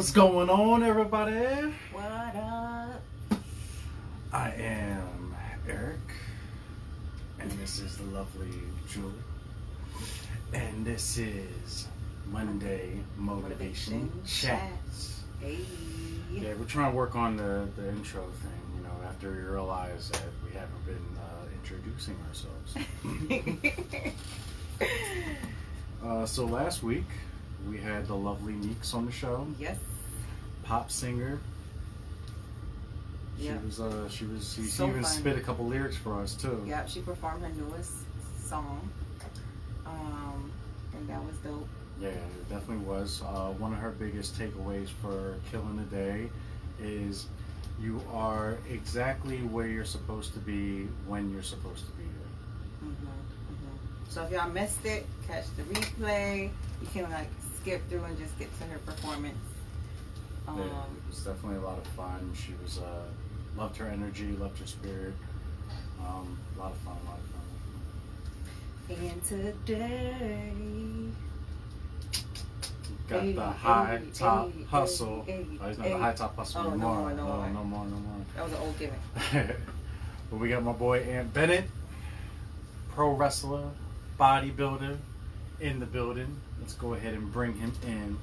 What's going on, everybody? What up? I am Eric, and this is the lovely Julie, and this is Monday Motivation Chats. Hey. Yeah, we're trying to work on the intro thing, after we realize that we haven't been introducing ourselves. So last week, we had the lovely Meeks on the show. Yes. Pop singer. She yep. She So even fun. spit a couple lyrics for us too. Yep, she performed her newest song. And that was dope. Yeah, it definitely was. One of her biggest takeaways for Killing the Day is you are exactly where you're supposed to be when you're supposed to be there. So if y'all missed it, catch the replay. You can skip through and just get to her performance. Yeah, it was definitely a lot of fun. She was loved her energy, loved her spirit. A lot of fun. And today, got the high top hustle. Oh, he's not the high top hustle no anymore. more. No more. That was an old gimmick. But we got my boy Anthony Bennett, pro wrestler, bodybuilder, in the building. Let's go ahead and bring him in.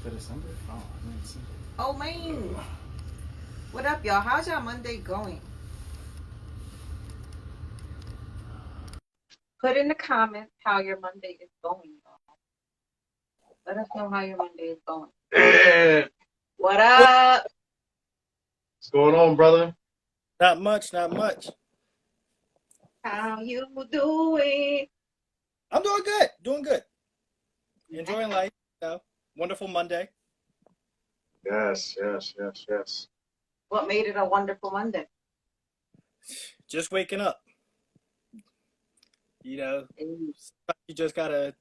Did it send it? Oh, I didn't see it. Oh man, what up, y'all? How's y'all Monday going? Put in the comments how your Monday is going, y'all. Let us know how your Monday is going. What up? What's going on, brother? Not much. How you doing? I'm doing good. Enjoying life, wonderful Monday. Yes. What made it a wonderful Monday? Just waking up. You just gotta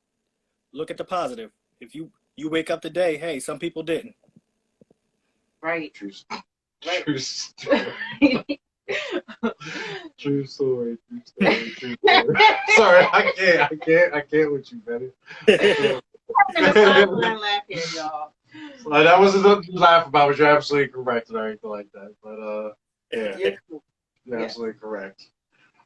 look at the positive. If you wake up today, hey, some people didn't. Right. True story. True story. Sorry, I can't with you, Betty. Laugh here, y'all. That wasn't something to laugh about, but you're absolutely correct and everything like that. But yeah, you're absolutely correct.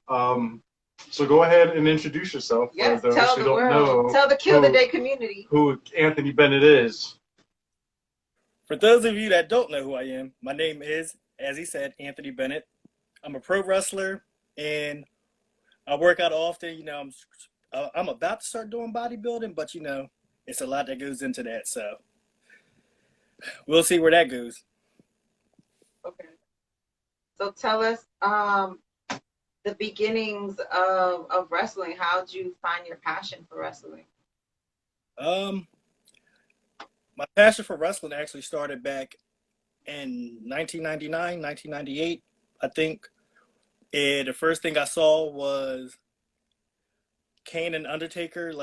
So go ahead and introduce yourself. Yes, for those tell who the don't world. know Tell the Kill the Day community who Anthony Bennett is. For those of you that don't know who I am, my name is, as he said, Anthony Bennett. I'm a pro wrestler, and I work out often. I'm about to start doing bodybuilding, but it's a lot that goes into that. So we'll see where that goes. Okay. So tell us the beginnings of wrestling. How did you find your passion for wrestling? My passion for wrestling actually started back in 1999, 1998, I think. And the first thing I saw was Kane and Undertaker,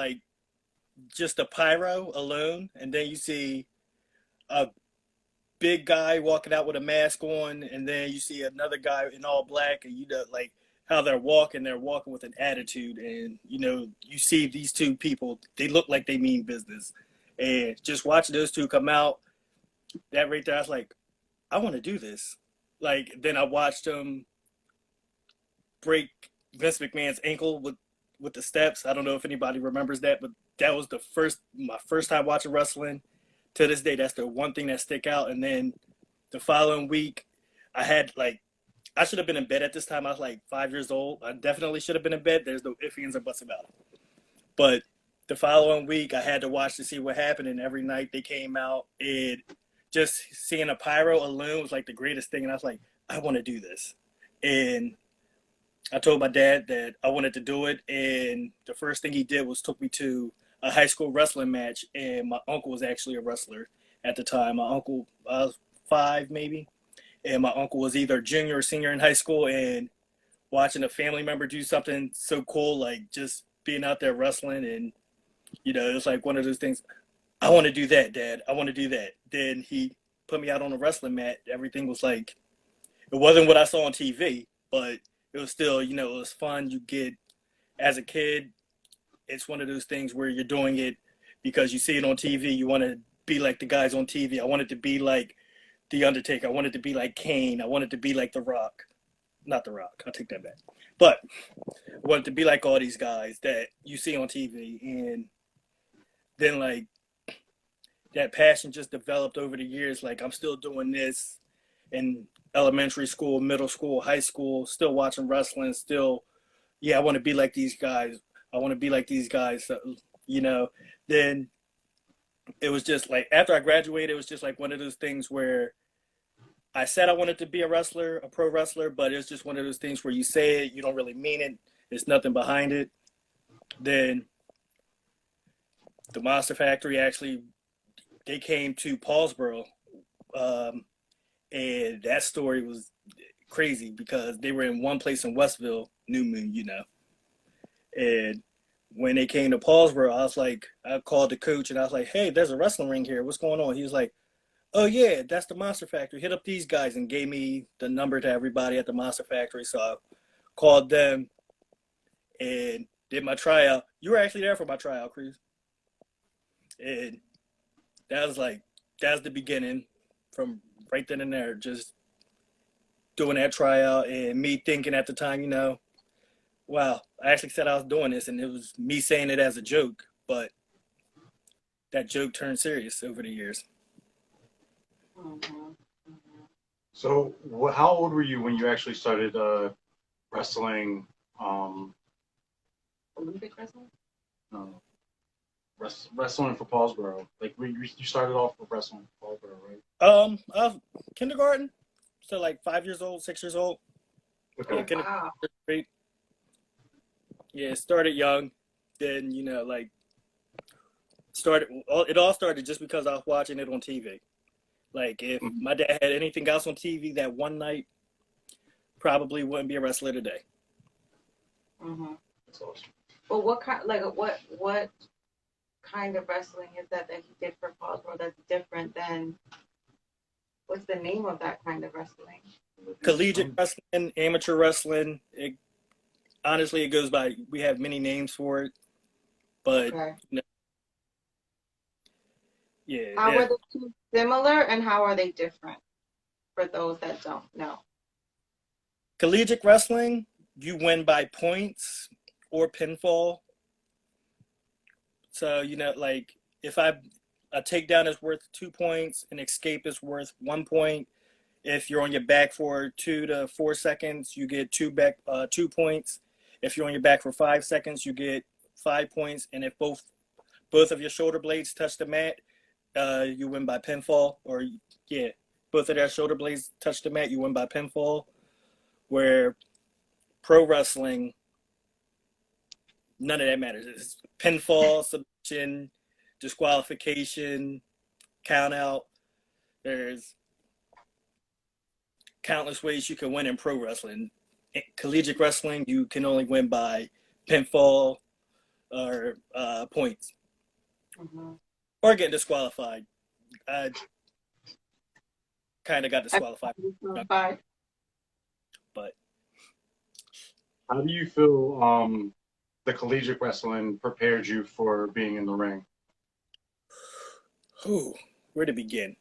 just a pyro alone. And then you see a big guy walking out with a mask on, and then you see another guy in all black, and how they're walking with an attitude, and you see these two people, they look like they mean business. And just watching those two come out, that right there, I was like, I want to do this. Then I watched them break Vince McMahon's ankle with the steps. I don't know if anybody remembers that, but that was my first time watching wrestling. To this day, that's the one thing that stick out. And then the following week, I should have been in bed at this time. I was 5 years old. I definitely should have been in bed. There's no ifs, ands, or buts about it. But the following week, I had to watch to see what happened. And every night they came out, and just seeing a pyro alone was the greatest thing. And I was like, I want to do this. And I told my dad that I wanted to do it. And the first thing he did was took me to a high school wrestling match, and my uncle was actually a wrestler at the time. My uncle, I was 5 maybe, and my uncle was either junior or senior in high school, and watching a family member do something so cool, just being out there wrestling, and it was one of those things. I want to do that, Dad. I want to do that. Then he put me out on a wrestling mat, everything was like, it wasn't what I saw on TV, but it was still, you know, it was fun. You get, as a kid, it's one of those things where you're doing it because you see it on TV. You want to be like the guys on TV. I wanted to be like The Undertaker. I wanted to be like Kane. I wanted to be like The Rock. Not The Rock. I'll take that back. But I wanted to be like all these guys that you see on TV. And then, like, that passion just developed over the years. Like, I'm still doing this in elementary school, middle school, high school, still watching wrestling, still, yeah, I want to be like these guys. I want to be like these guys. So, you know, then it was just like, after I graduated, it was just like one of those things where I said I wanted to be a wrestler, a pro wrestler, but it's just one of those things where you say it, you don't really mean it. There's nothing behind it. Then the Monster Factory actually, they came to Paulsboro, and that story was crazy because they were in one place in Westville, New Moon, you know. And when they came to Paulsboro, I was like, I called the coach and I was like, hey, there's a wrestling ring here. What's going on? He was like, oh, yeah, that's the Monster Factory. Hit up these guys, and gave me the number to everybody at the Monster Factory. So I called them and did my tryout. You were actually there for my tryout, Chris. And that was like, that's the beginning from right then and there, just doing that tryout and me thinking at the time, you know, wow, I actually said I was doing this, and it was me saying it as a joke, but that joke turned serious over the years. Mhm. So, how old were you when you actually started wrestling? Olympic wrestling? No, wrestling for Paulsboro. Like, you started off with wrestling for Paulsboro, right? I was kindergarten, so like 5 years old, 6 years old. Okay. Yeah, kindergarten. Wow. Yeah, started young, then, you know, like, it all started just because I was watching it on TV. Like, if my dad had anything else on TV that one night, probably wouldn't be a wrestler today. Mm-hmm. That's awesome. But what kind of wrestling is that he did for Paulsboro that's different than, what's the name of that kind of wrestling? Collegiate wrestling, amateur wrestling. Honestly, it goes by, we have many names for it, but Okay. no, yeah. How are the two similar and how are they different for those that don't know? Collegiate wrestling, you win by points or pinfall. So, you know, like, if a takedown is worth 2 points, an escape is worth 1 point. If you're on your back for 2 to 4 seconds, you get 2 points. If you're on your back for 5 seconds, you get 5 points. And if both of your shoulder blades touch the mat, you win by pinfall. Or, yeah, both of their shoulder blades touch the mat, you win by pinfall. Where pro wrestling, none of that matters. It's pinfall, submission, disqualification, count out. There's countless ways you can win in pro wrestling. In collegiate wrestling, you can only win by pinfall or points, Mm-hmm. or get disqualified. I kind of got disqualified, but How do you feel the collegiate wrestling prepared you for being in the ring? Where to begin?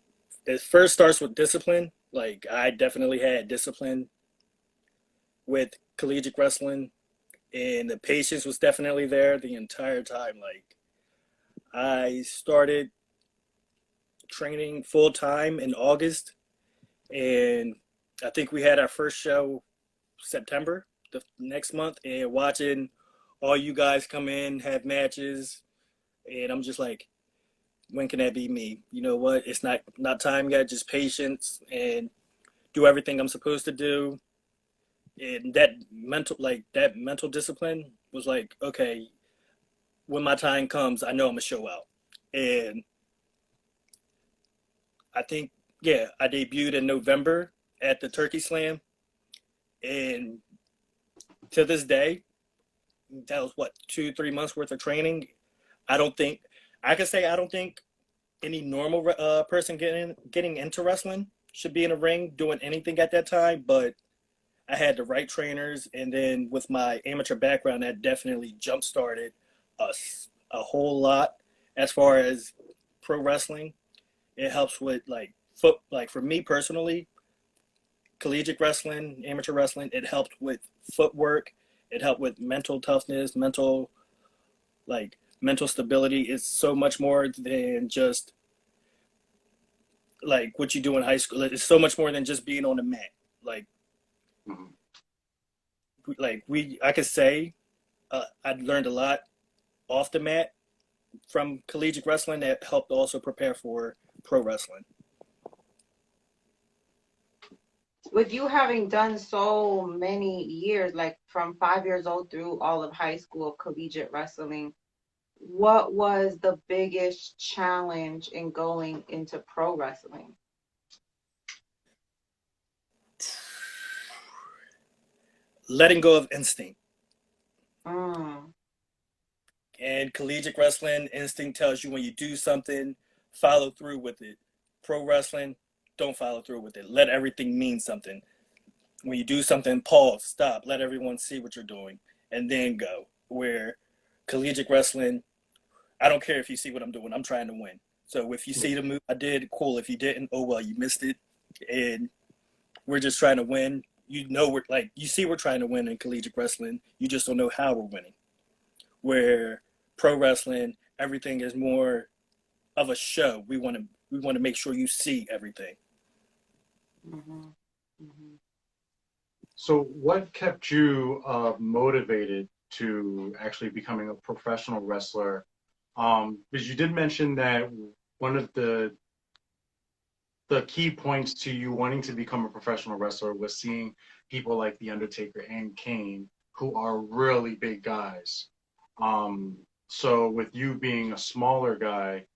It first starts with discipline. Like, I definitely had discipline with collegiate wrestling, and the patience was definitely there the entire time. Like, I started training full time in August, and I think we had our first show September, the next month, and watching all you guys come in, have matches, and I'm just like, when can that be me? You know what? It's not time yet, just patience and do everything I'm supposed to do. And that mental discipline was like, okay, when my time comes, I know I'm gonna show out. And I think, yeah, I debuted in November at the Turkey Slam, and to this day, that was what, 2-3 months worth of training. I don't think any normal person getting into wrestling should be in a ring doing anything at that time, but I had the right trainers, and then with my amateur background, that definitely jump started a whole lot as far as pro wrestling. It helps with like for me personally, collegiate wrestling, amateur wrestling. It helped with footwork. It helped with mental toughness, mental stability. It's so much more than just like what you do in high school. It's so much more than just being on the mat. Like Mhm. I could say I learned a lot off the mat from collegiate wrestling that helped also prepare for pro wrestling. With you having done so many years, like from 5 years old through all of high school of collegiate wrestling, what was the biggest challenge in going into pro wrestling? Letting go of instinct. Mm. And collegiate wrestling, instinct tells you when you do something, follow through with it. Pro wrestling, don't follow through with it. Let everything mean something. When you do something, pause, stop, let everyone see what you're doing, and then go. Where collegiate wrestling, I don't care if you see what I'm doing. I'm trying to win. So if you see the move I did, cool. If you didn't, oh well, you missed it. And we're just trying to win. You know, you see we're trying to win in collegiate wrestling. You just don't know how we're winning. Where pro wrestling, everything is more of a show. We want to make sure you see everything. Mm-hmm. Mm-hmm. So, what kept you motivated to actually becoming a professional wrestler? Because you did mention that one of the key points to you wanting to become a professional wrestler was seeing people like The Undertaker and Kane, who are really big guys. So, with you being a smaller guy,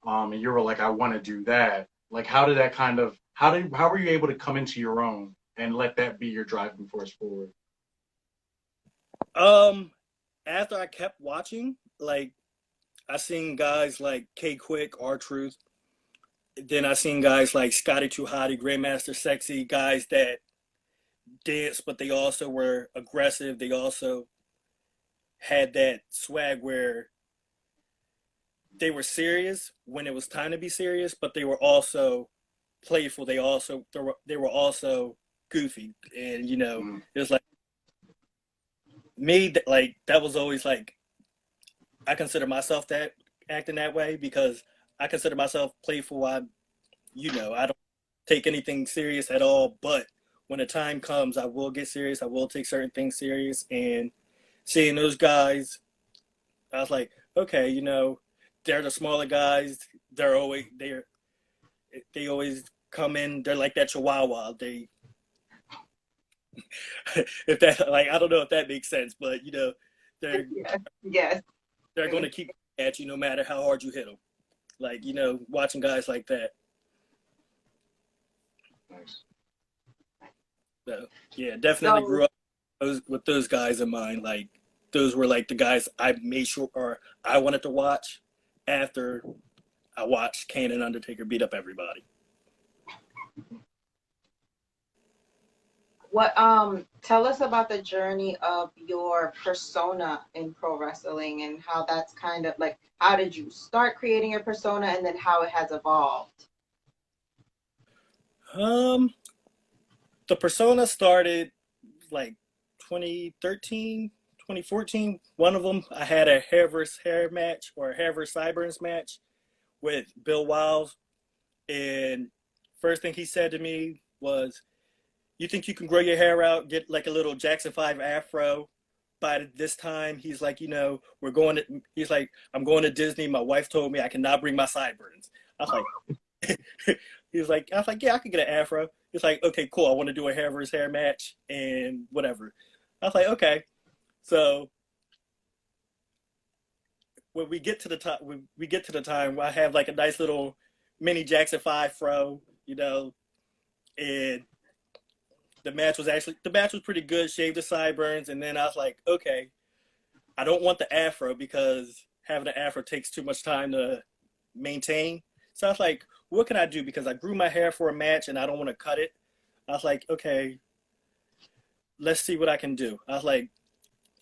and you were like, I want to do that. Like, how did that how were you able to come into your own and let that be your driving force forward? After I kept watching, like I seen guys like K Quick, R Truth. Then I seen guys like Scotty Too Hottie, Grandmaster Sexy, guys that danced, but they also were aggressive. They also had that swag where they were serious when it was time to be serious, but they were also playful. They were also goofy, and it was like me. Like that was always like I consider myself that acting that way because I consider myself playful. I don't take anything serious at all. But when the time comes, I will get serious. I will take certain things serious. And seeing those guys, I was like, okay, they're the smaller guys. They always come in. They're like that Chihuahua. They if that like I don't know if that makes sense, but they're Yes. they're going to keep at you no matter how hard you hit them. Like watching guys like that. Nice. So, yeah, definitely grew up with those guys in mind. Like those were like the guys I made sure or I wanted to watch after I watched Kane and Undertaker beat up everybody. What tell us about the journey of your persona in pro wrestling and how that's kind of like how did you start creating your persona and then how it has evolved? The persona started like 2013, 2014. One of them, I had a hair versus hair match or a hair versus sideburns match with Bill Wiles. And first thing he said to me was, you think you can grow your hair out, get like a little Jackson 5 afro by this time? He's like, he's like, I'm going to Disney. My wife told me I cannot bring my sideburns. I was like, I was like, yeah, I could get an afro. He's like, okay, cool. I want to do a hair versus hair match and whatever. I was like, okay. So when we get to the time, I have like a nice little mini Jackson 5 fro, and the match was pretty good. Shaved the sideburns, and then I was like, okay, I don't want the afro because having an afro takes too much time to maintain. So I was like, what can I do? Because I grew my hair for a match and I don't want to cut it. I was like, okay, let's see what I can do. I was like,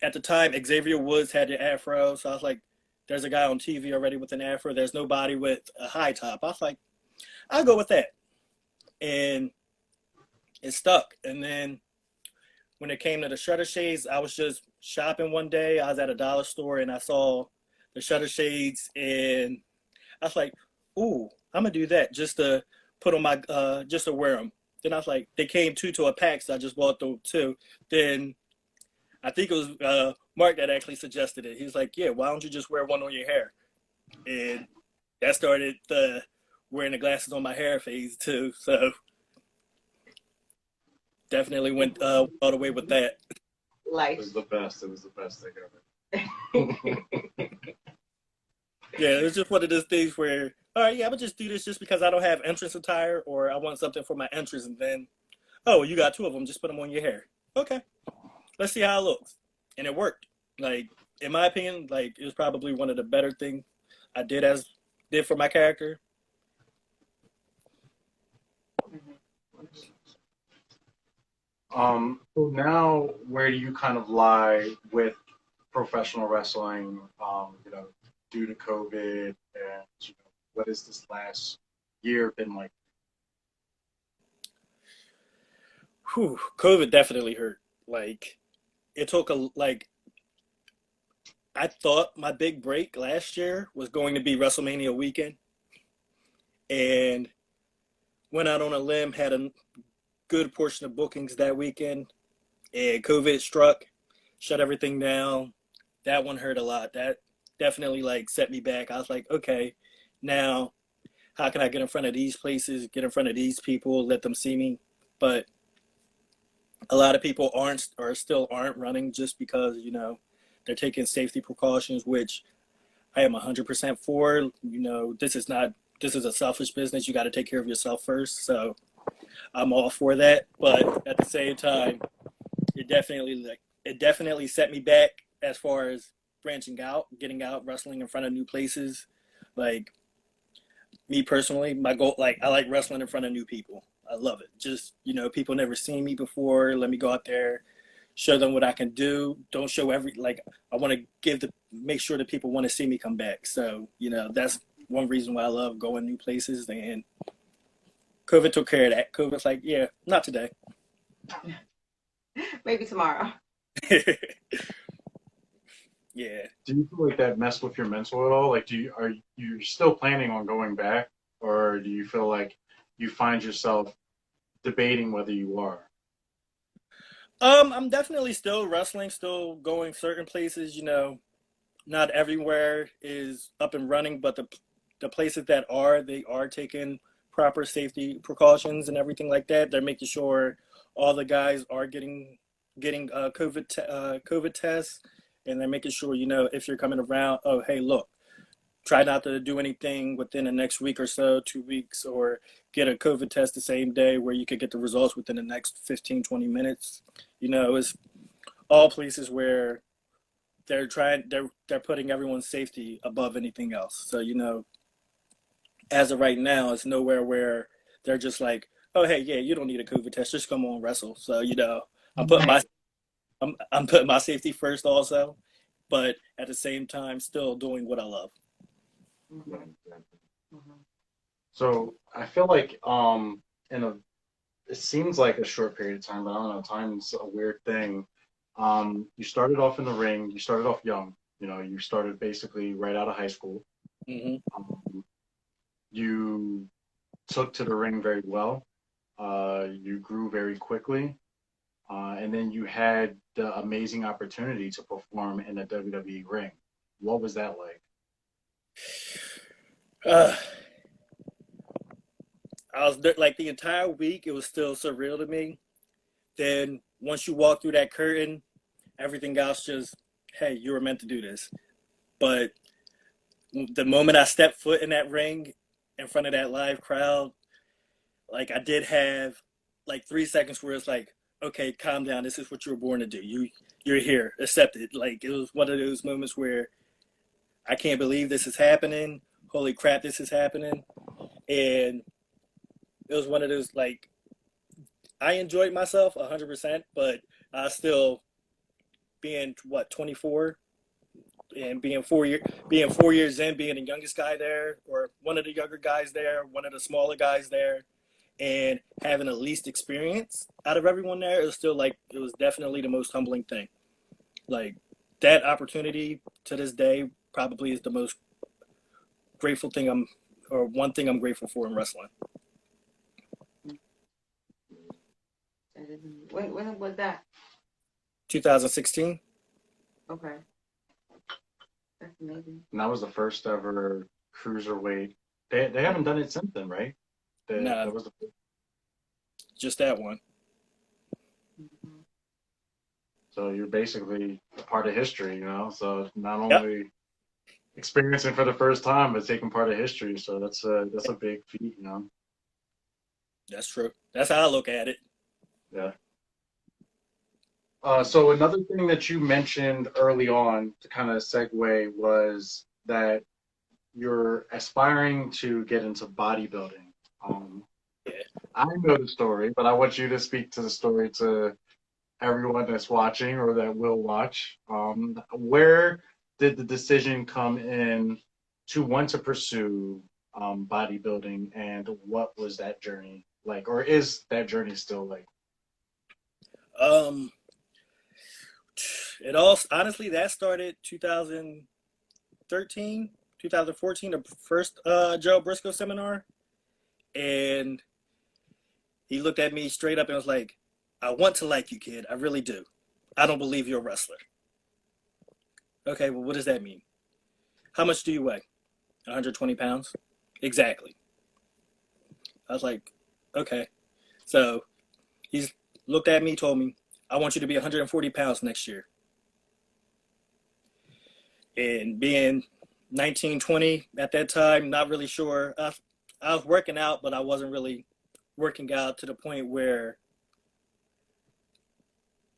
at the time, Xavier Woods had the afro. So I was like, there's a guy on TV already with an afro. There's nobody with a high top. I was like, I'll go with that. And it stuck. And then when it came to the shutter shades, I was just shopping one day. I was at a dollar store and I saw the shutter shades and I was like, ooh, I'm gonna do that just to put on my just to wear them. Then I was like, they came two to a pack, so I just bought the two. Then I think it was Mark that actually suggested it. He was like, yeah, why don't you just wear one on your hair? And that started the wearing the glasses on my hair phase too. So definitely went all the way with that. It Life. was the best. It was the best thing ever. Yeah, it was just one of those things where, all right, yeah, I'm gonna just do this just because I don't have entrance attire or I want something for my entrance, and then, oh, you got two of them, just put them on your hair. Okay, let's see how it looks, and it worked. Like in my opinion, like it was probably one of the better things I did for my character. So now where do you kind of lie with professional wrestling, due to COVID, and what has this last year been like? Whew, COVID definitely hurt. Like it took I thought my big break last year was going to be WrestleMania weekend, and went out on a limb, had a good portion of bookings that weekend, and COVID struck, shut everything down. That one hurt a lot. That definitely like set me back. I was like, okay, now how can I get in front of these places, get in front of these people, let them see me? But a lot of people still aren't running just because, they're taking safety precautions, which I am 100% for. This is a selfish business. You got to take care of yourself first. So I'm all for that. But at the same time, it definitely set me back as far as branching out, getting out, wrestling in front of new places. Like me personally, my goal, like I like wrestling in front of new people. I love it. Just, people never seen me before. Let me go out there, show them what I can do. Don't show I want to make sure that people want to see me come back. So, that's one reason why I love going new places. And COVID took care of that. COVID's like, yeah, not today. Maybe tomorrow. Yeah. Do you feel like that messed with your mental at all? Like, are you still planning on going back, or do you feel like you find yourself debating whether you are? I'm definitely still wrestling, still going certain places. Not everywhere is up and running, but the places that they are taking proper safety precautions and everything like that. They're making sure all the guys are getting COVID tests, and they're making sure if you're coming around, oh hey, look, try not to do anything within the next week or so, 2 weeks, or get a COVID test the same day where you could get the results within the next 15, 20 minutes. It's all places where they're putting everyone's safety above anything else. So, as of right now, it's nowhere where they're just like, oh, hey, yeah, you don't need a COVID test, just come on, wrestle. So, I'm putting I'm putting my safety first also, but at the same time, still doing what I love. So I feel like it seems like a short period of time, but I don't know, time's a weird thing. You started off in the ring, you started off young, you started basically right out of high school. Mm-hmm. You took to the ring very well. You grew very quickly. And then you had the amazing opportunity to perform in a WWE ring. What was that like? I was there, like the entire week, it was still surreal to me. Then once you walk through that curtain, everything else just, hey, you were meant to do this. But the moment I stepped foot in that ring in front of that live crowd, like I did have like 3 seconds where it's like, okay, calm down. This is what you were born to do. You're here. Accept it. Like it was one of those moments where I can't believe this is happening. Holy crap, this is happening. And it was one of those, like, I enjoyed myself 100%, but I still, being what, 24, and being 4 years in, being the youngest guy there, or one of the younger guys there, one of the smaller guys there, and having the least experience out of everyone there, it was still like, it was definitely the most humbling thing. Like, that opportunity to this day probably is the most grateful thing or one thing I'm grateful for in wrestling. When was that? 2016. Okay. That's amazing. And that was the first ever cruiserweight. They haven't done it since then, right? Nah. That was the Just that one. Mhm. So you're basically a part of history, you know. So not Yep. only experiencing for the first time, but taking part of history. So that's a big feat, you know. That's true. That's how I look at it. Yeah. So another thing that you mentioned early on to kind of segue was that you're aspiring to get into bodybuilding. Yeah. I know the story, but I want you to speak to the story to everyone that's watching or that will watch. Where did the decision come in to want to pursue bodybuilding, and what was that journey like, or is that journey still like? Um, it all honestly that started 2013, 2014, the first Joe Briscoe seminar, and he looked at me straight up and was like, "I want to like you, kid. I really do. I don't believe you're a wrestler." Okay, well, what does that mean? How much do you weigh? 120 pounds? Exactly. I was like, okay. So he's looked at me, told me, "I want you to be 140 pounds next year." And being 19, 20 at that time, not really sure. I was working out, but I wasn't really working out to the point where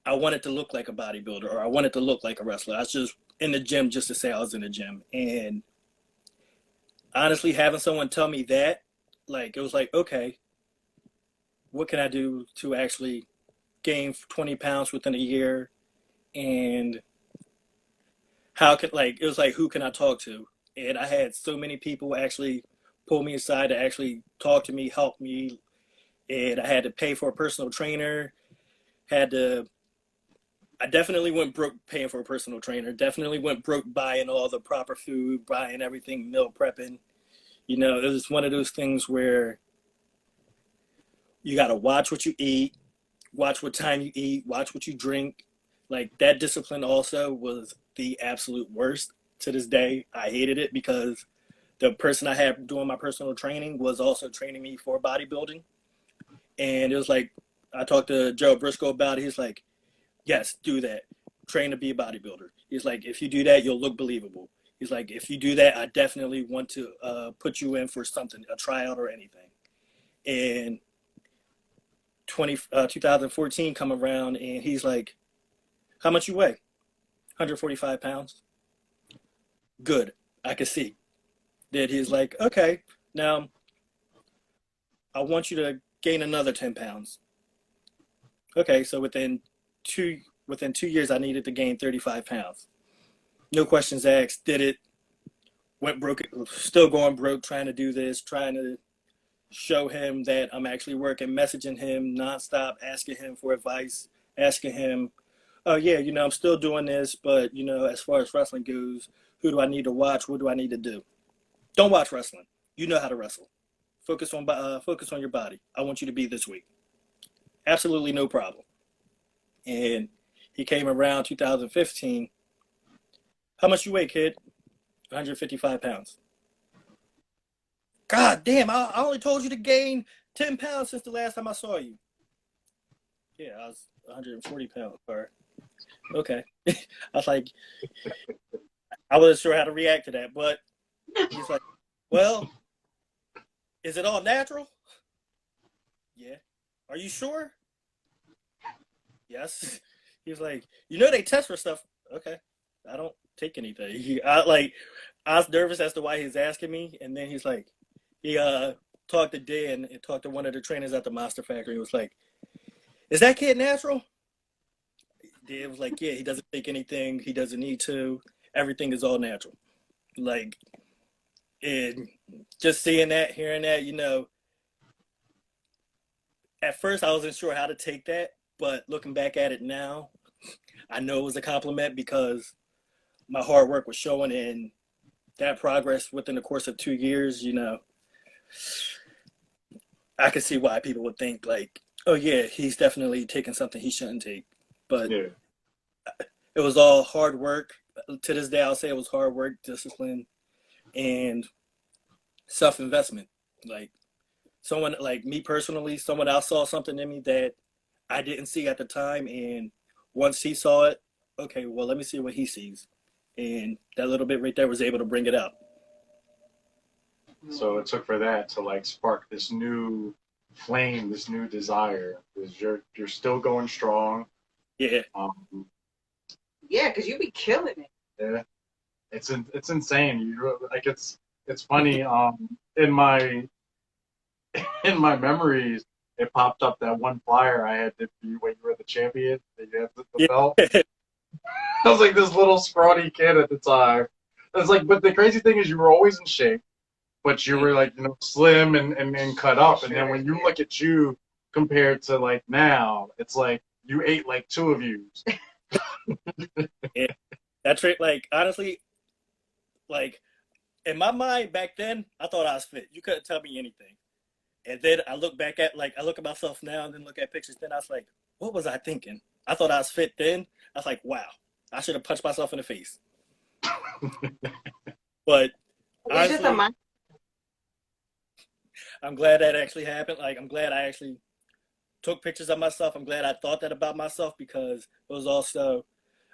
I wanted to look like a bodybuilder or I wanted to look like a wrestler. I was just in the gym just to say I was in the gym. And honestly, having someone tell me that, like, it was like, okay, what can I do to actually gain 20 pounds within a year? And how could, like, it was like, who can I talk to? And I had so many people actually pull me aside to actually talk to me, help me. And I had to pay for a personal trainer, I definitely went broke paying for a personal trainer. Definitely went broke buying all the proper food, buying everything, meal prepping. You know, it was one of those things where you got to watch what you eat, watch what time you eat, watch what you drink. Like, that discipline also was the absolute worst to this day. I hated it because the person I had doing my personal training was also training me for bodybuilding. And it was like, I talked to Joe Briscoe about it. He's like, yes, do that. Train to be a bodybuilder. He's like, if you do that, you'll look believable. He's like, if you do that, I definitely want to put you in for something, a tryout or anything. And 2014 come around, and he's like, how much you weigh? 145 pounds. Good. I can see. Then he's like, okay, now I want you to gain another 10 pounds. Okay, so within 2 years, I needed to gain 35 pounds. No questions asked. Did it. Went broke. Still going broke. Trying to do this. Trying to show him that I'm actually working. Messaging him nonstop. Asking him for advice. Asking him, oh yeah, I'm still doing this, but as far as wrestling goes, who do I need to watch? What do I need to do? Don't watch wrestling. You know how to wrestle. Focus on your body. I want you to be this week. Absolutely no problem. And he came around 2015. How much you weigh, kid? 155 pounds. God damn, I only told you to gain 10 pounds since the last time I saw you. Yeah, I was 140 pounds. Or, okay. I was like, I wasn't sure how to react to that, but he's like, well, is it all natural? Yeah. Are you sure? Yes. He's like, they test for stuff. Okay. I don't take anything. I was nervous as to why he's asking me, and then he's like, he talked to Dan and talked to one of the trainers at the Monster Factory. He was like, "Is that kid natural?" Dan was like, "Yeah, he doesn't take anything. He doesn't need to. Everything is all natural." Like, and just seeing that, hearing that, at first I wasn't sure how to take that, but looking back at it now, I know it was a compliment because my hard work was showing, and that progress within the course of 2 years, I could see why people would think like, oh yeah, he's definitely taking something he shouldn't take. But Yeah. it was all hard work. To this day, I'll say it was hard work, discipline, and self-investment. Like someone like me personally, someone else saw something in me that I didn't see at the time, and once he saw it, okay, well, let me see what he sees, and that little bit right there was able to bring it out. So it took for that to like spark this new flame, this new desire. Because you're still going strong. Yeah, Yeah, because you be killing it. Yeah, it's insane. You like it's funny. In my in my memories, it popped up that one flyer I had that you when you were the champion, that you had the belt. yeah, I was like this little scrawny kid at the time. It's like, but the crazy thing is, you were always in shape, but you were like slim and cut up. And then when you look at you compared to like now, it's like you ate like two of you. yeah. That trick, like honestly, like in my mind back then, I thought I was fit. You couldn't tell me anything. And then I look back at I look at myself now and then look at pictures. Then I was like, what was I thinking? I thought I was fit then. I was like, wow, I should have punched myself in the face. But It's just a honestly, mind. I'm glad that actually happened. Like I'm glad I actually took pictures of myself. I'm glad I thought that about myself because it was also,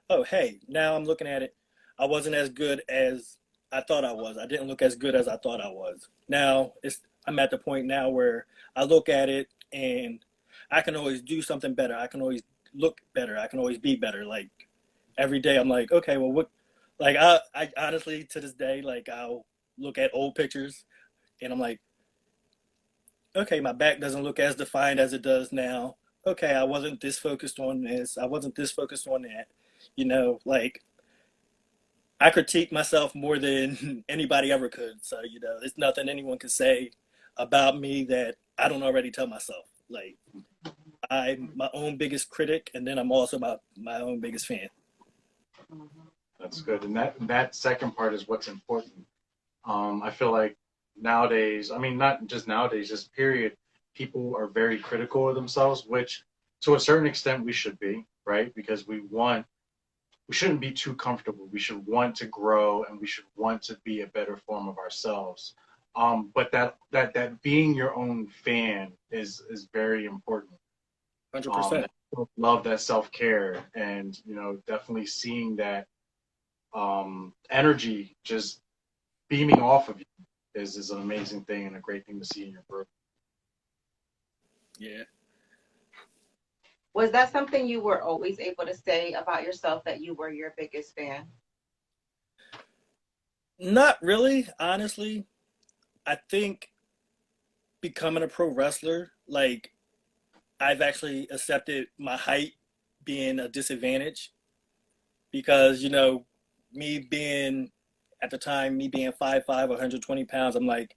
oh hey, now I'm looking at it. I wasn't as good as I thought I was. I didn't look as good as I thought I was. Now I'm at the point now where I look at it and I can always do something better. I can always look better. I can always be better. Like every day I'm like, okay, well what like I honestly to this day, like I'll look at old pictures and I'm like, okay, my back doesn't look as defined as it does now. Okay, I wasn't this focused on this. I wasn't this focused on that. Like I critique myself more than anybody ever could. So, there's nothing anyone can say about me that I don't already tell myself. Like I'm my own biggest critic and then I'm also my own biggest fan. That's good. And that second part is what's important. I feel like nowadays, I mean, not just nowadays, just period, people are very critical of themselves, which to a certain extent we should be, right? Because we shouldn't be too comfortable. We should want to grow and we should want to be a better form of ourselves. But that being your own fan is very important. 100%. Love that self-care and, definitely seeing that energy just beaming off of you is an amazing thing and a great thing to see in your group. Yeah. Was that something you were always able to say about yourself that you were your biggest fan? Not really, honestly. I think becoming a pro wrestler, like I've actually accepted my height being a disadvantage because, me being at the time, me being 5'5", 120 pounds, I'm like,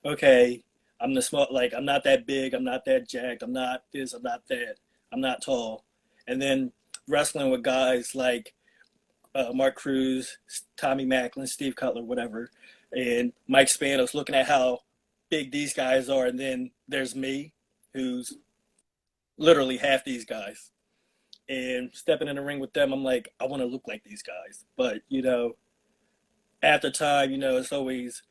okay, I'm the small, like I'm not that big, I'm not that jacked, I'm not this, I'm not that, I'm not tall. And then wrestling with guys like Mark Cruz, Tommy Macklin, Steve Cutler, whatever, and Mike Spanos, looking at how big these guys are, and then there's me, who's literally half these guys. And stepping in the ring with them, I'm like, I want to look like these guys. But, at the time, it's always,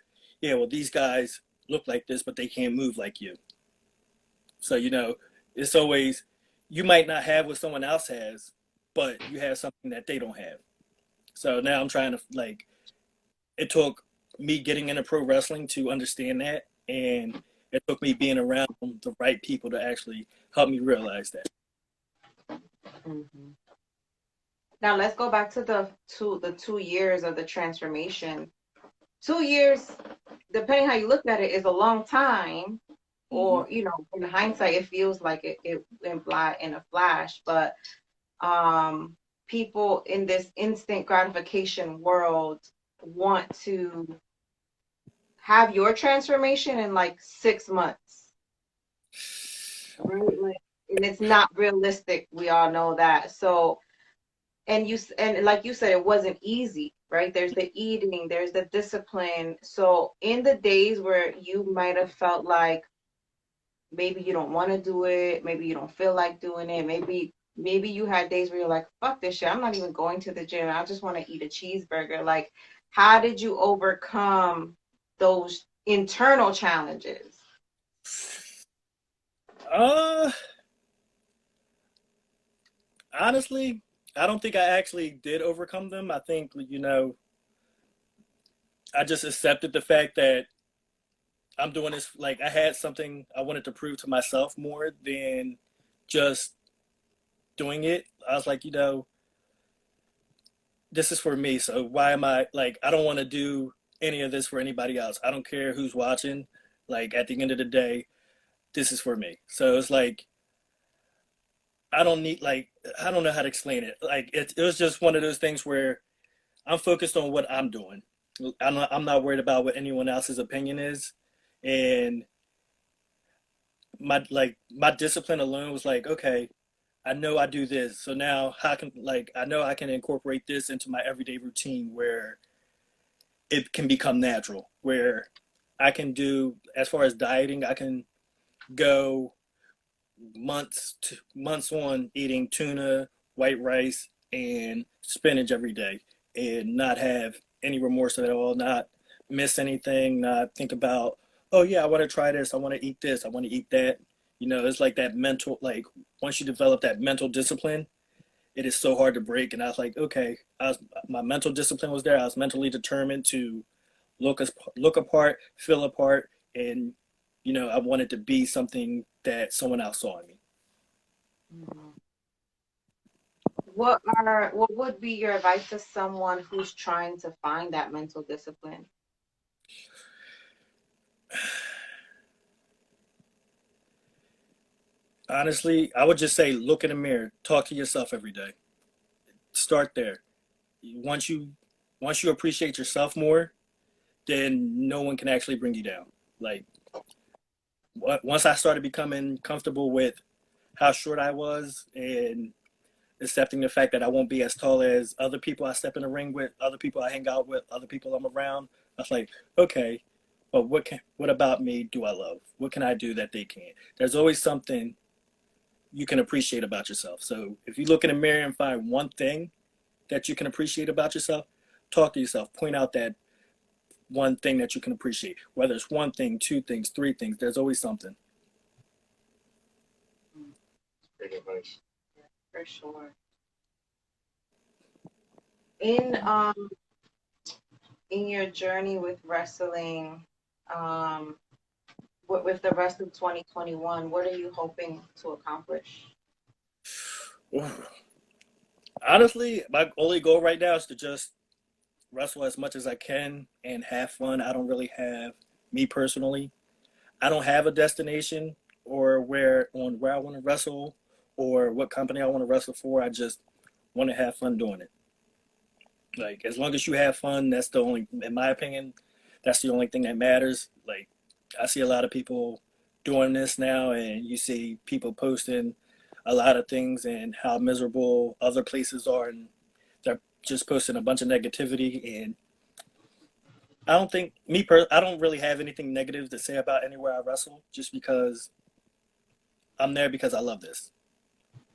yeah, well, these guys look like this, but they can't move like you. So, it's always, you might not have what someone else has, but you have something that they don't have. So now I'm trying to, like, it took me getting into pro wrestling to understand that. And it took me being around the right people to actually help me realize that. Mm-hmm. Now let's go back to the 2 years of the transformation. 2 years, depending how you look at it, is a long time. or you know, in hindsight, it feels like it went by in a flash. But people in this instant gratification world want to have your transformation in like 6 months, right? Like, and it's not realistic. We all know that. So, and like you said, it wasn't easy, right? There's the eating, there's the discipline. So, in the days where you might have felt like maybe you don't want to do it, maybe you don't feel like doing it, maybe you had days where you're like, fuck this shit, I'm not even going to the gym, I just want to eat a cheeseburger. Like, how did you overcome those internal challenges? Uh, Honestly, I don't think I actually did overcome them. I think, I just accepted the fact that I'm doing this. Like, I had something I wanted to prove to myself more than just doing it. I was like, this is for me. So why am I like, I don't want to do any of this for anybody else. I don't care who's watching. Like, at the end of the day, this is for me. So it's like, I don't need, like, I don't know how to explain it. Like, it was just one of those things where I'm focused on what I'm doing. I'm not worried about what anyone else's opinion is. And my discipline alone was like, okay, I know I do this. So now how can, like, I know I can incorporate this into my everyday routine where it can become natural, where I can do, as far as dieting, I can go months on eating tuna, white rice, and spinach every day, and not have any remorse at all, not miss anything, not think about, oh yeah, I want to try this, I want to eat this, I want to eat that. It's like that mental, like, once you develop that mental discipline, it is so hard to break. And I was like, okay, my mental discipline was there. I was mentally determined to look apart, feel apart, and I wanted to be something that someone else saw in me. Mhm. What would be your advice to someone who's trying to find that mental discipline? Honestly, I would just say look in the mirror, talk to yourself every day. Start there. Once you once you appreciate yourself more, then no one can actually bring you down. Like, once I started becoming comfortable with how short I was and accepting the fact that I won't be as tall as other people I step in the ring with, other people I hang out with, other people I'm around, I was like, okay, but what about me do I love? What can I do that they can't? There's always something you can appreciate about yourself. So if you look in the mirror and find one thing that you can appreciate about yourself, talk to yourself, point out that one thing that you can appreciate. Whether it's one thing, two things, three things, there's always something. Great advice. For sure. In um in your journey with wrestling, um, with the rest of 2021, what are you hoping to accomplish? Honestly, my only goal right now is to just wrestle as much as I can and have fun. I don't really have, me personally, I don't have a destination or where I want to wrestle or what company I want to wrestle for. I just want to have fun doing it. Like, as long as you have fun, that's the only, in my opinion, that's the only thing that matters. Like, I see a lot of people doing this now, and you see people posting a lot of things and how miserable other places are, and they're just posting a bunch of negativity. And I don't think I don't really have anything negative to say about anywhere I wrestle, just because I'm there because I love this.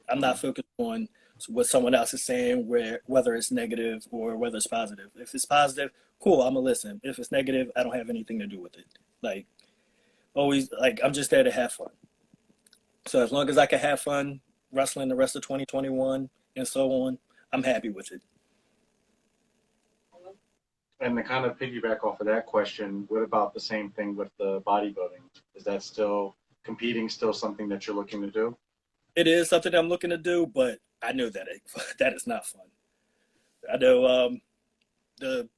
I'm not focused on what someone else is saying, whether it's negative or whether it's positive. If it's positive, cool, I'm gonna listen. If it's negative, I don't have anything to do with it. Like, always, like, I'm just there to have fun. So as long as I can have fun wrestling the rest of 2021 and so on, I'm happy with it. And to kind of piggyback off of that question, what about the same thing with the bodybuilding? Is that still competing, still something that you're looking to do? It is something I'm looking to do, but I know that that is not fun. I know the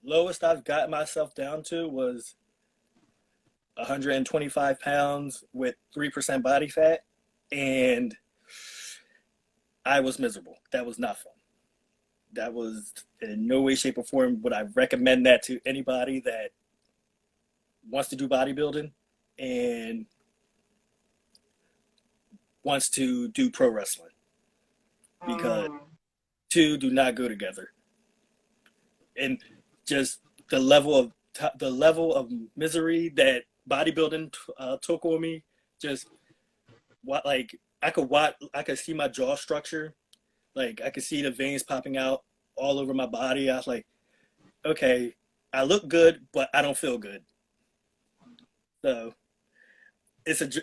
lowest I've gotten myself down to was 125 pounds with 3% body fat, and I was miserable. That was not fun. That was in no way, shape, or form would I recommend that to anybody that wants to do bodybuilding and wants to do pro wrestling, because Mm. two do not go together. And just the level of misery that bodybuilding took on me, just what like I could see my jaw structure, like I could see the veins popping out all over my body. I was like, okay, I look good, but I don't feel good. So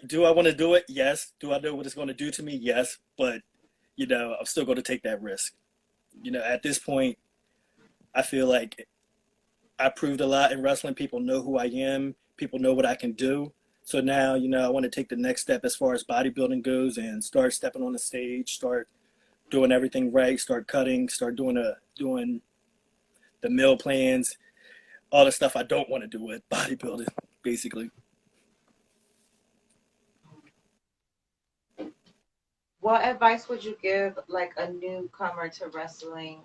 do I want to do it? Yes. Do I know what it's going to do to me? Yes. But I'm still going to take that risk. At this point, I feel like I proved a lot in wrestling. People know who I am. People know what I can do. So now, I want to take the next step as far as bodybuilding goes and start stepping on the stage, start doing everything right, start cutting, start doing the meal plans, all the stuff I don't want to do with bodybuilding, basically. What advice would you give like a newcomer to wrestling?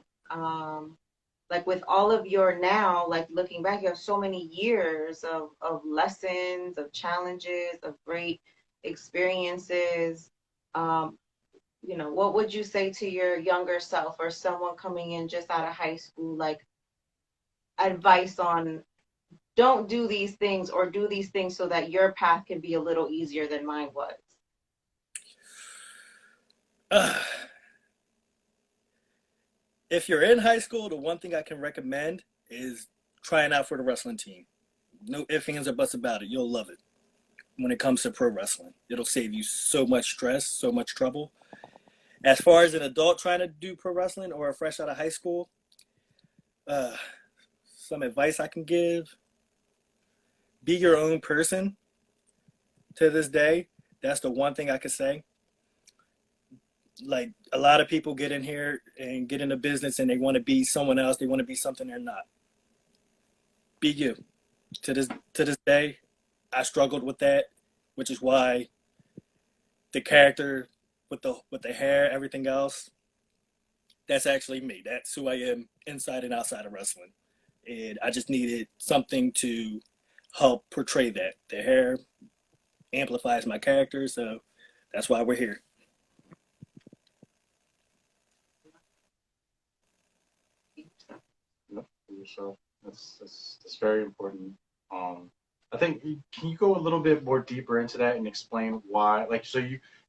Like with all of your now, like looking back, you have so many years of lessons, of challenges, of great experiences. Um, what would you say to your younger self or someone coming in just out of high school, like advice on don't do these things or do these things so that your path can be a little easier than mine was? Uh, if you're in high school, the one thing I can recommend is trying out for the wrestling team. No ifs, ands, or buts about it. You'll love it. When it comes to pro wrestling, it'll save you so much stress, so much trouble. As far as an adult trying to do pro wrestling or fresh out of high school, uh, some advice I can give: be your own person. To this day, that's the one thing I could say. Like a lot of people get in here and get into business and they want to be someone else. They want to be something they're not. Be you. To this day, I struggled with that, which is why the character with the hair, everything else, that's actually me. That's who I am inside and outside of wrestling. And I just needed something to help portray that. The hair amplifies my character, so that's why we're here. Yep, for yourself. That's very important. Um, I think can you go a little bit more deeper into that and explain why? Like, so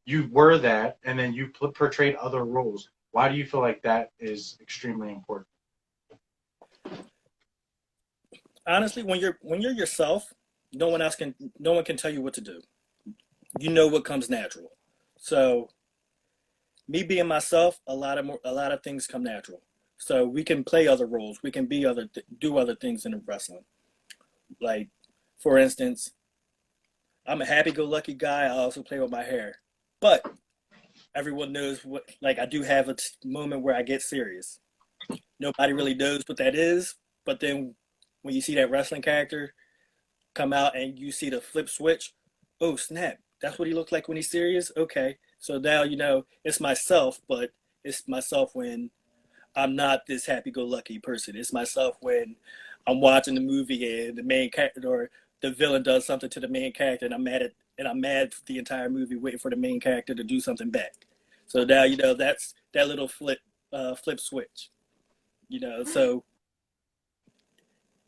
you were that, and then you portrayed other roles. Why do you feel like that is extremely important? Honestly, when you're yourself, no one can tell you what to do. You know what comes natural. So me being myself, a lot of things come natural. So we can play other roles. We can do other things in wrestling. Like, for instance, I'm a happy-go-lucky guy. I also play with my hair, but everyone knows what. Like, I do have a moment where I get serious. Nobody really knows what that is, but then when you see that wrestling character come out and you see the flip switch, oh snap, that's what he looks like when he's serious. Okay, so now it's myself, but it's myself when I'm not this happy-go-lucky person. It's myself when I'm watching the movie and the main character or the villain does something to the main character, and I'm mad the entire movie, waiting for the main character to do something back. So now that's that little flip switch. So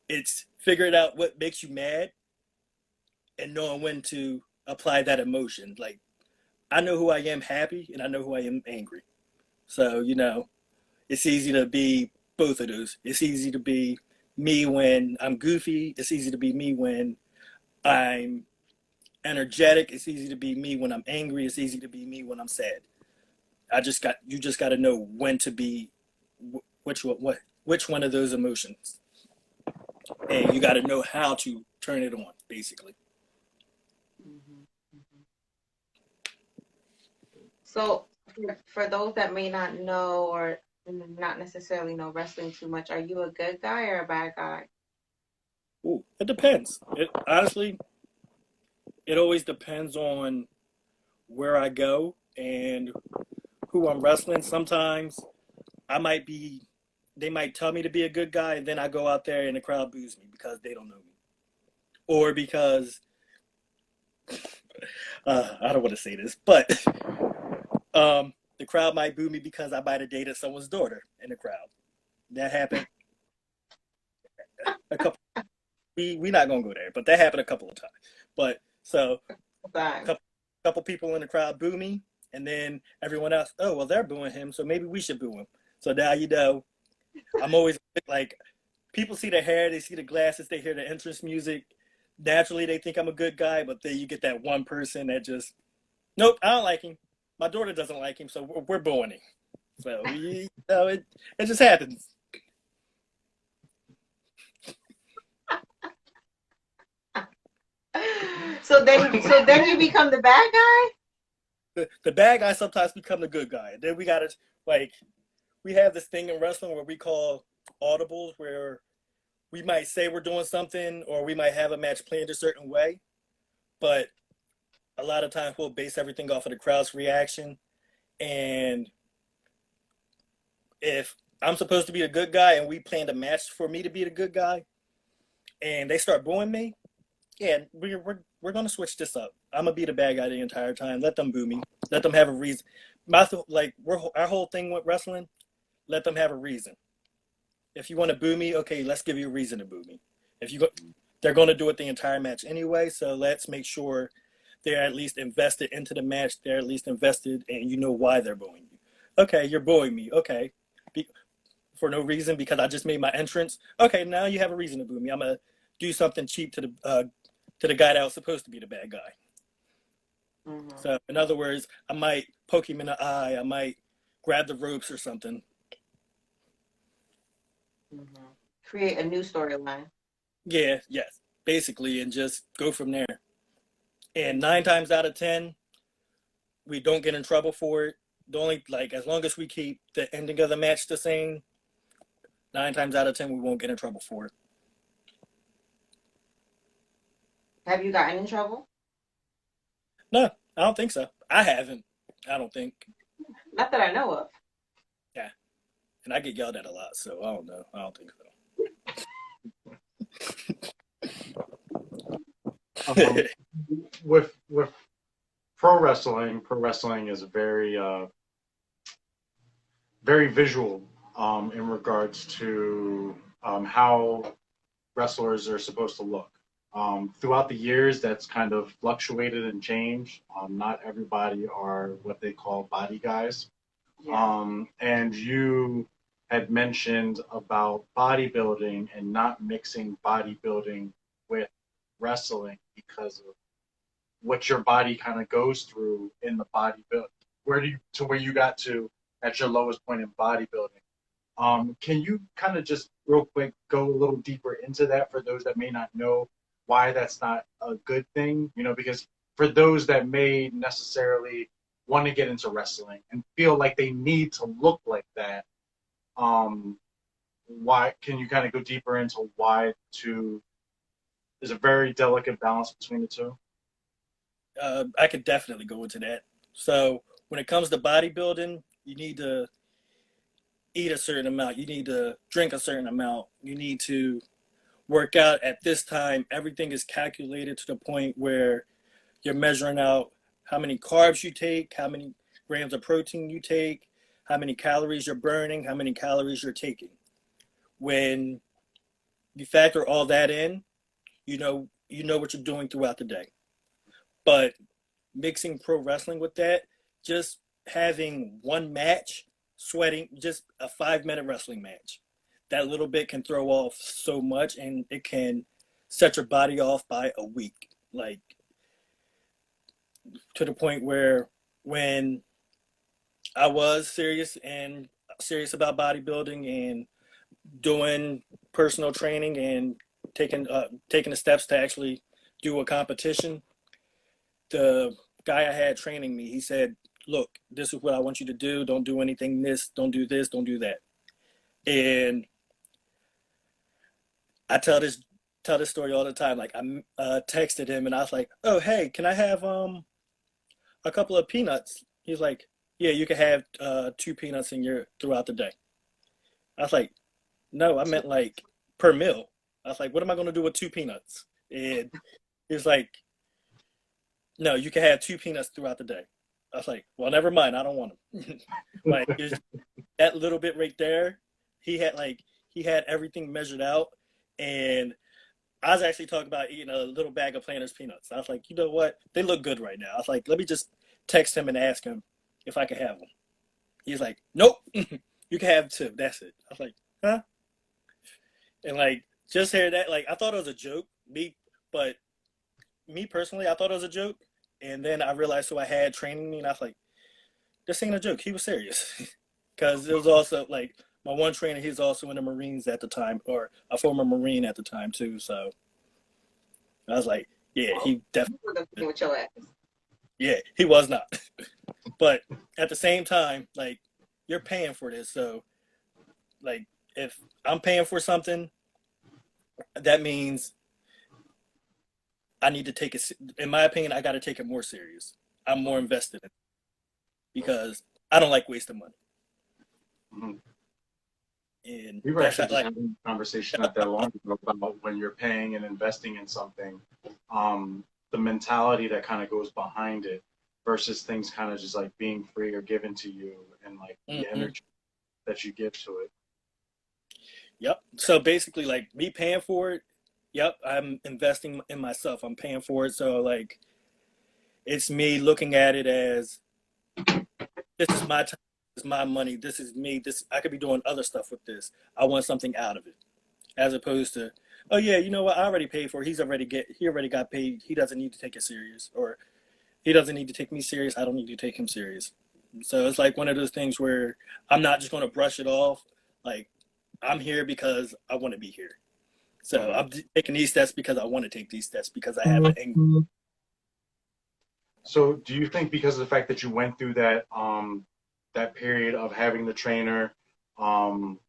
it's figuring out what makes you mad and knowing when to apply that emotion. Like, I know who I am happy, and I know who I am angry. So it's easy to be both of those. It's easy to be me when I'm goofy. It's easy to be me when I'm energetic. It's easy to be me when I'm angry. It's easy to be me when I'm sad. You just got to know when to be which one of those emotions, and you got to know how to turn it on, basically. Mhm, mhm. So, for those that may not know or not necessarily know wrestling too much, are you a good guy or a bad guy? Ooh, it depends. It honestly, it always depends on where I go and who I'm wrestling. Sometimes I might be, they might tell me to be a good guy, and then I go out there and the crowd boos me because they don't know me, or because I don't want to say this, but the crowd might boo me because I might have dated someone's daughter in the crowd. That happened a couple. We not gonna go there, but that happened a couple of times. But so Thanks. couple people in the crowd boo me, and then everyone else, oh well, they're booing him, so maybe we should boo him. So now you know, I'm always like, people see the hair, they see the glasses, they hear the entrance music. Naturally, they think I'm a good guy, but then you get that one person that just, nope, I don't like him. My daughter doesn't like him, so we're booing him. So you know, it just happens. So then you become the bad guy? The bad guy sometimes become the good guy. Then we gotta, like, we have this thing in wrestling where we call audibles, where we might say we're doing something, or we might have a match planned a certain way, but a lot of times we'll base everything off of the crowd's reaction. And if I'm supposed to be a good guy and we planned a match for me to be the good guy, and they start booing me, yeah, we're gonna switch this up. I'm gonna be the bad guy the entire time. Let them boo me. Let them have a reason. Our whole thing with wrestling, let them have a reason. If you want to boo me, okay, let's give you a reason to boo me. They're going to do it the entire match anyway, so let's make sure they're at least invested into the match. They're at least invested, and you know why they're booing you. Okay, you're booing me. Okay, for no reason because I just made my entrance. Okay, now you have a reason to boo me. I'm gonna do something cheap to the guy that was supposed to be the bad guy. Mm-hmm. So in other words, I might poke him in the eye. I might grab the ropes or something. Mm-hmm. Create a new storyline. Yeah, yes, basically, and just go from there. And 9 times out of 10, we don't get in trouble for it. The only, like, as long as we keep the ending of the match the same, 9 times out of 10, we won't get in trouble for it. Have you gotten in trouble? No, I don't think so. I haven't. I don't think. Not that I know of. Yeah, and I get yelled at a lot, so I don't know. I don't think so. With pro wrestling is very very visual in regards to how wrestlers are supposed to look. Throughout the years, that's kind of fluctuated and changed. Not everybody are what they call body guys. Yeah. And you had mentioned about bodybuilding and not mixing bodybuilding with wrestling because of what your body kind of goes through in the bodybuilding. Where you got to at your lowest point in bodybuilding. Can you kind of just real quick go a little deeper into that for those that may not know why that's not a good thing? You know, because for those that may necessarily want to get into wrestling and feel like they need to look like that, why can you kind of go deeper into why there's a very delicate balance between the two? I could definitely go into that. So when it comes to bodybuilding, you need to eat a certain amount. You need to drink a certain amount. You need to work out at this time. Everything is calculated to the point where you're measuring out how many carbs you take, how many grams of protein you take, how many calories you're burning, how many calories you're taking. When you factor all that in, you know what you're doing throughout the day. But mixing pro wrestling with that, just having one match, sweating, just a 5-minute wrestling match, that little bit can throw off so much, and it can set your body off by a week. Like, to the point where when I was serious about bodybuilding and doing personal training and taking the steps to actually do a competition, the guy I had training me, he said, look, this is what I want you to do. Don't do anything don't do this, don't do that. And I tell tell this story all the time. Like I texted him and I was like, "Oh, hey, can I have a couple of peanuts?" He's like, "Yeah, you can have 2 peanuts in your throughout the day." I was like, "No, I meant like per meal." I was like, "What am I going to do with 2 peanuts?" And he was like, "No, you can have 2 peanuts throughout the day." I was like, "Well, never mind. I don't want them." Like it's that little bit right there. He had everything measured out, and I was actually talking about eating a little bag of Planters peanuts. I was like, you know what? They look good right now. I was like, let me just text him and ask him if I could have them. He's like, nope, you can have 2. That's it. I was like, huh? And like, just hear that, like, I thought it was a joke. But me personally, I thought it was a joke. And then I realized who I had training me, and I was like, this ain't a joke. He was serious. Because it was also like my one trainer, he's also in the Marines at the time, or a former Marine at the time, too. So I was like, yeah, he definitely. With your ass. Yeah, he was not. But at the same time, like, you're paying for this. So, like, if I'm paying for something, that means I need to take it, in my opinion, I got to take it more serious. I'm more invested in it because I don't like wasting money. Mhm. And We were that's actually just like, having a conversation not that long ago about when you're paying and investing in something, the mentality that kind of goes behind it versus things kind of just like being free or given to you and like the mhm. energy that you give to it. Yep. So basically, like me paying for it, yep, I'm investing in myself. I'm paying for it. So, like, it's me looking at it as this is my time, this is my money, this is me. This I could be doing other stuff with this. I want something out of it, as opposed to, oh yeah, you know what? I already paid for it. He already got paid. He doesn't need to take it serious, or he doesn't need to take me serious. I don't need to take him serious. So it's like one of those things where I'm not just going to brush it off. Like I'm here because I want to be here. So Mhm. I'm taking these steps because I want to take these steps because I have an angle. So, do you think because of the fact that you went through that period of having the trainer, um,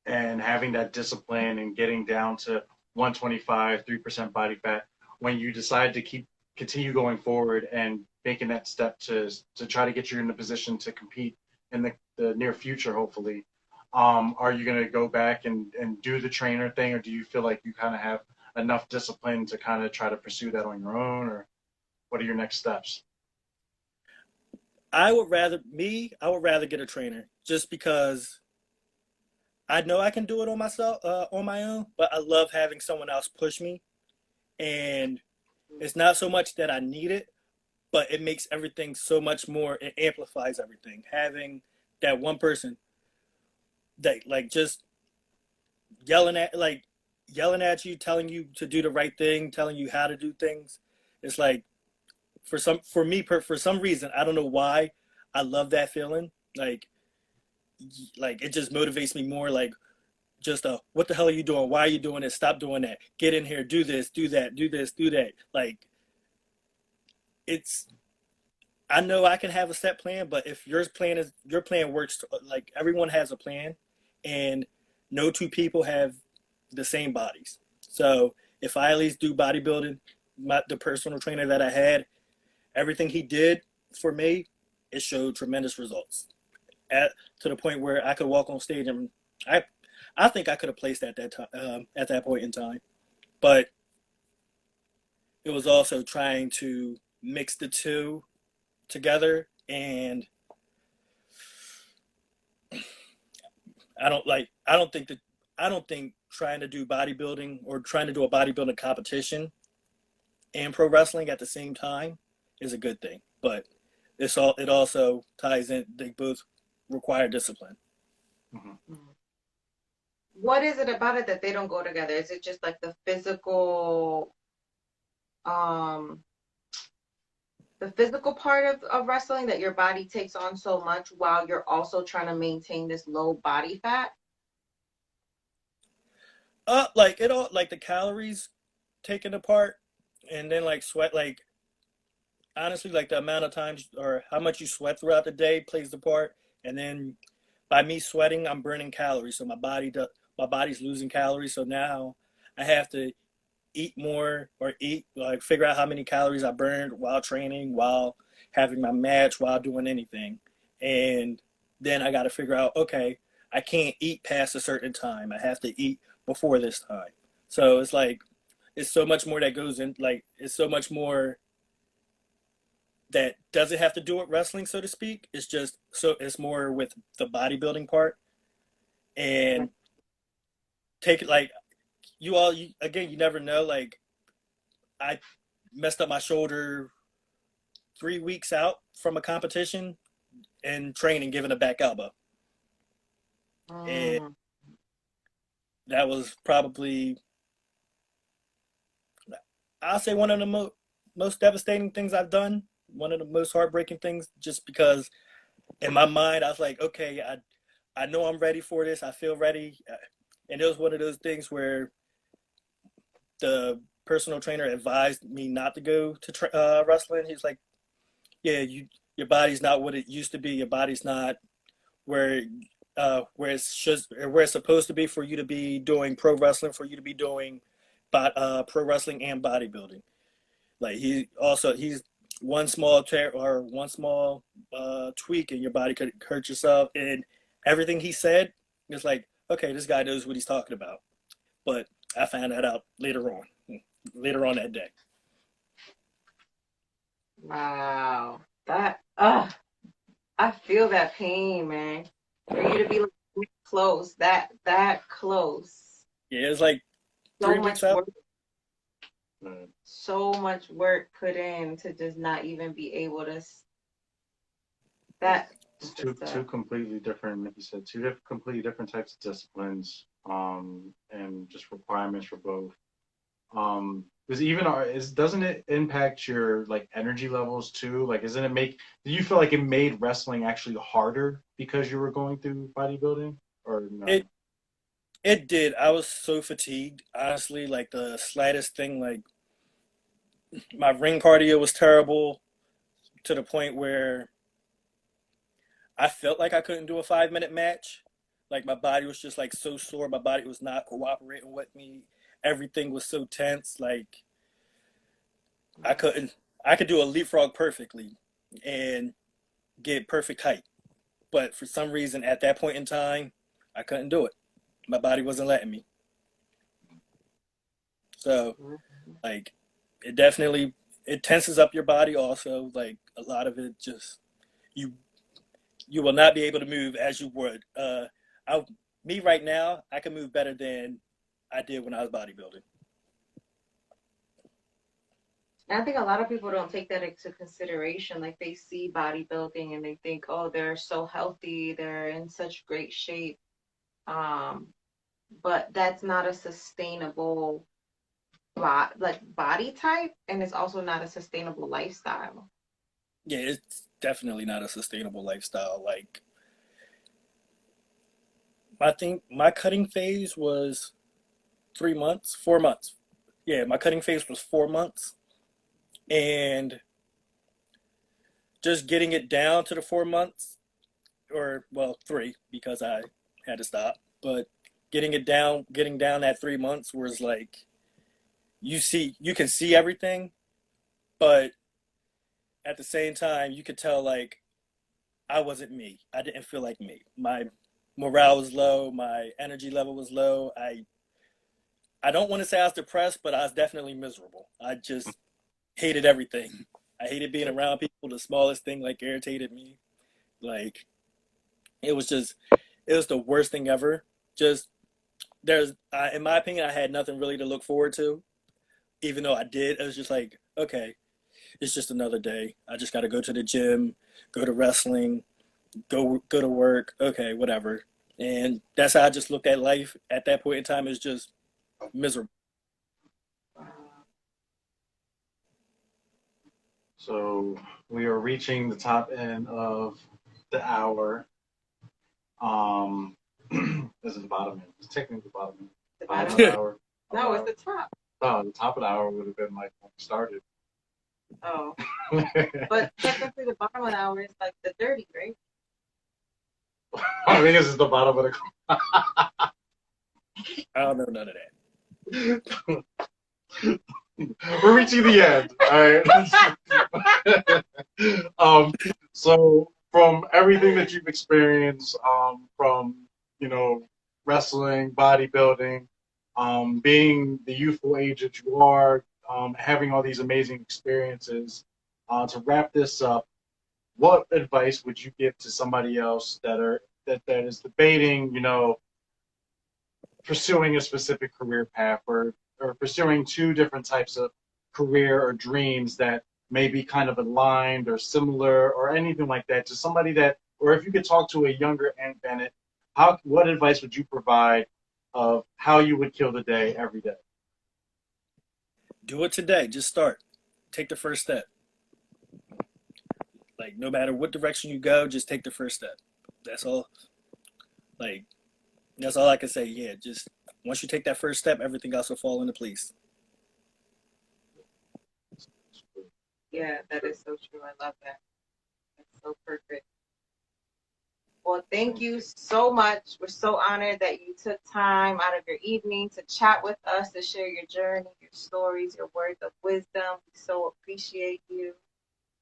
and having that discipline and getting down to 125, 3% body fat, when you decide to continue going forward and making that step to try to get you in a position to compete in the near future, hopefully, are you going to go back and do the trainer thing, or do you feel like you kind of have enough discipline to kind of try to pursue that on your own, or what are your next steps? I would rather get a trainer just because I know I can do it on myself, on my own, but I love having someone else push me. And it's not so much that I need it, but it makes everything so much more, it amplifies everything. Having that one person that like just yelling at you, telling you to do the right thing, telling you how to do things. It's like for some reason, I don't know why I love that feeling. Like it just motivates me more. Like just what the hell are you doing? Why are you doing this? Stop doing that. Get in here. Do this. Do that. Do this. Do that. Like it's. I know I can have a set plan, but if your plan works, like everyone has a plan, and no 2 people have the same bodies. So if I at least do bodybuilding, the personal trainer that I had, everything he did for me, it showed tremendous results. At to the point where I could walk on stage and I, I think I could have placed at that time at that point in time. But it was also trying to mix the two together, and I don't think that I don't think trying to do bodybuilding or trying to do a bodybuilding competition and pro wrestling at the same time is a good thing. But it also ties in. They both require discipline. Mhm. What is it about it that they don't go together? Is it just like um, the physical part of wrestling that your body takes on so much while you're also trying to maintain this low body fat? Like it all, like the calories taken apart, and then like sweat. Like honestly, like the amount of times or how much you sweat throughout the day plays the part, and then by me sweating, I'm burning calories, so my body's losing calories. So now I have to eat more or eat like figure out how many calories I burned while training, while having my match, while doing anything. And then I got to figure out, okay, I can't eat past a certain time. I have to eat before this time. So it's like it's so much more that goes in, like it's so much more that doesn't have to do with wrestling, so to speak. It's just so it's more with the bodybuilding part. And take it like again, you never know. Like I messed up my shoulder 3 weeks out from a competition and training, giving a back elbow, and Mm. that was probably, I'll say, one of the most devastating things I've done. One of the most heartbreaking things, just because in my mind I was like, okay, I know I'm ready for this. I feel ready, and it was one of those things where the personal trainer advised me not to go to wrestling. He's like, yeah, your body's not what it used to be. Your body's not where where it's supposed to be for you to be doing pro wrestling, for you to be doing pro wrestling and bodybuilding. Like he's one small tear or one small tweak and your body could hurt yourself. And everything he said is like, okay, this guy knows what he's talking about. But I found that out later on that day. Wow. That I feel that pain, man. For you to be like close, that close. Yeah, it's like So 3 weeks much out. work, so much work put in to just not even be able to that It's two completely different, like you said, completely different types of disciplines, and just requirements for both. Because even doesn't it impact your like energy levels too? Like, do you feel like it made wrestling actually harder because you were going through bodybuilding, or no? It did. I was so fatigued, honestly. Like the slightest thing, like my ring cardio was terrible to the point where I felt like I couldn't do a 5 minute match. Like my body was just like so sore. My body was not cooperating with me. Everything was so tense. Like I couldn't. I could do a leapfrog perfectly and get perfect height, but for some reason at that point in time, I couldn't do it. My body wasn't letting me. So like it definitely it tenses up your body also. Like a lot of it just you you will not be able to move as you would. I Me right now, I can move better than I did when I was bodybuilding. And I think a lot of people don't take that into consideration. Like they see bodybuilding and they think, oh, they're so healthy, they're in such great shape. Um, but that's not a sustainable body type, and it's also not a sustainable lifestyle. Yeah, it's definitely not a sustainable lifestyle. Like I think my cutting phase was 3 months, 4 months. Yeah, my cutting phase was 4 months, and just getting it down to the 4 months, or well, three because I had to stop. But getting down that 3 months was like you can see everything, but at the same time you could tell like I wasn't me. I didn't feel like me. My morale was low. My energy level was low. I don't want to say I was depressed, but I was definitely miserable. I just hated everything. I hated being around people. The smallest thing like irritated me. Like it was the worst thing ever. Just in my opinion, I had nothing really to look forward to. Even though I did, it was just like, okay, it's just another day. I just got to go to the gym, go to wrestling, go to work. Okay, whatever. And that's how I just looked at life at that point in time. Is just miserable. So we are reaching the top end of the hour. This is the bottom end. It's technically the bottom end. The Bottom of bottom? the hour. No, it's the top. Oh, the top of the hour would have been like when we started. Oh, but technically the bottom of the hour is like the 30, right? I think this is the bottom of the. I don't know none of that. We're reaching the end. All right. So from everything that you've experienced, from wrestling, bodybuilding, being the youthful age that you are, having all these amazing experiences, to wrap this up, what advice would you give to somebody else that is debating, pursuing a specific career path, or pursuing two different types of career or dreams that may be kind of aligned or similar or anything like that, to somebody that, or if you could talk to a younger Ann Bennett, what advice would you provide of how you would kill the day every day? Do it today. Just start. Take the first step. Like, no matter what direction you go, just take the first step. That's all. Like, that's all I can say. Yeah, just once you take that first step, everything else will fall into place. Yeah, that is so true. I love that. That's so perfect. Well, thank you so much. We're so honored that you took time out of your evening to chat with us, to share your journey, your stories, your words of wisdom. We so appreciate you.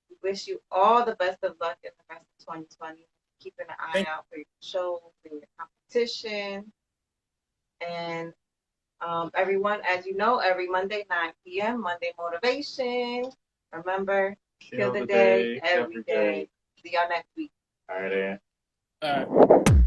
We wish you all the best of luck in the rest of 2020. Keeping an eye out for your shows and your competition. And everyone, as you know, every Monday, 9 p.m., Monday Motivation. Remember, kill the day every day. See y'all next week. All right, Ann. All right.